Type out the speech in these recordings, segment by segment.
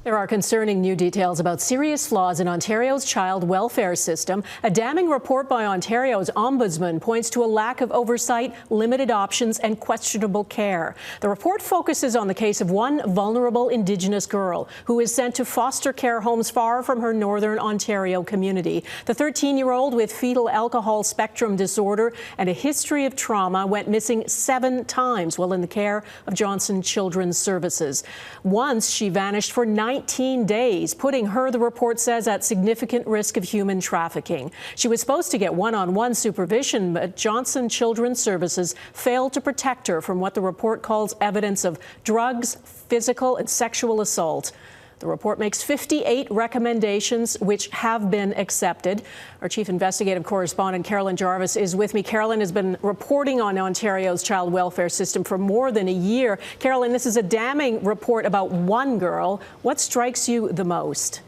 There are concerning new details about serious flaws in Ontario's child welfare system. A damning report by Ontario's ombudsman points to a lack of oversight, limited options and questionable care. The report focuses on the case of one vulnerable Indigenous girl who is sent to foster care homes far from her northern Ontario community. The 13-year-old with fetal alcohol spectrum disorder and a history of trauma went missing 7 times while in the care of Johnson Children's Services. Once she vanished for 19 days, putting her, the report says, at significant risk of human trafficking. She was supposed to get one-on-one supervision, but Johnson Children's Services failed to protect her from what the report calls evidence of drugs, physical and sexual assault. The report makes 58 recommendations which have been accepted. Our chief investigative correspondent, Carolyn Jarvis, is with me. Carolyn has been reporting on Ontario's child welfare system for more than a year. Carolyn, this is a damning report about one girl. What strikes you the most?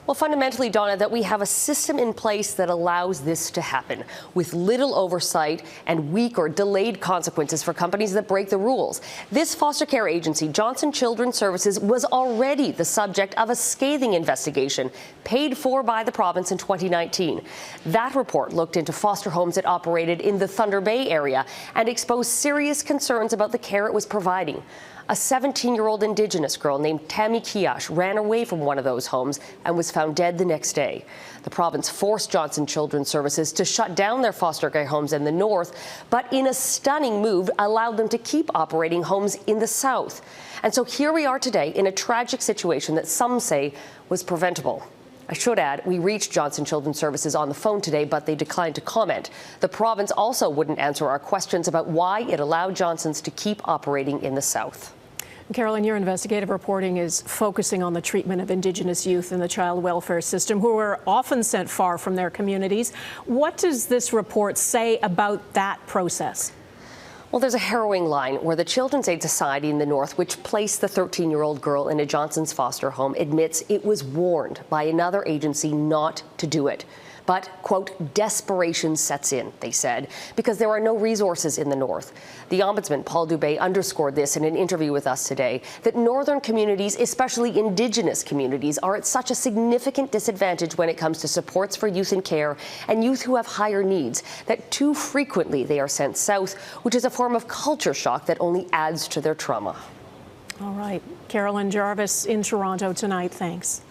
Well, fundamentally, Donna, that we have a system in place that allows this to happen with little oversight and weak or delayed consequences for companies that break the rules. This foster care agency, Johnson Children's Services, was already the subject of a scathing investigation paid for by the province in 2019. That report looked into foster homes it operated in the Thunder Bay area and exposed serious concerns about the care it was providing. A 17-year-old Indigenous girl named Tammy Kiash ran away from one of those homes and was found dead the next day. The province forced Johnson Children's Services to shut down their foster care homes in the north, but in a stunning move allowed them to keep operating homes in the south. And so here we are today in a tragic situation that some say was preventable. I should add, we reached Johnson Children's Services on the phone today, but they declined to comment. The province also wouldn't answer our questions about why it allowed Johnson's to keep operating in the south. Carolyn, your investigative reporting is focusing on the treatment of Indigenous youth in the child welfare system who are often sent far from their communities. What does this report say about that process? Well, there's a harrowing line where the Children's Aid Society in the North, which placed the 13-year-old girl in a Johnson's foster home, admits it was warned by another agency not to do it. But, quote, desperation sets in, they said, because there are no resources in the north. The ombudsman, Paul Dubé, underscored this in an interview with us today, that northern communities, especially Indigenous communities, are at such a significant disadvantage when it comes to supports for youth in care and youth who have higher needs, that too frequently they are sent south, which is a form of culture shock that only adds to their trauma. All right. Carolyn Jarvis in Toronto tonight. Thanks.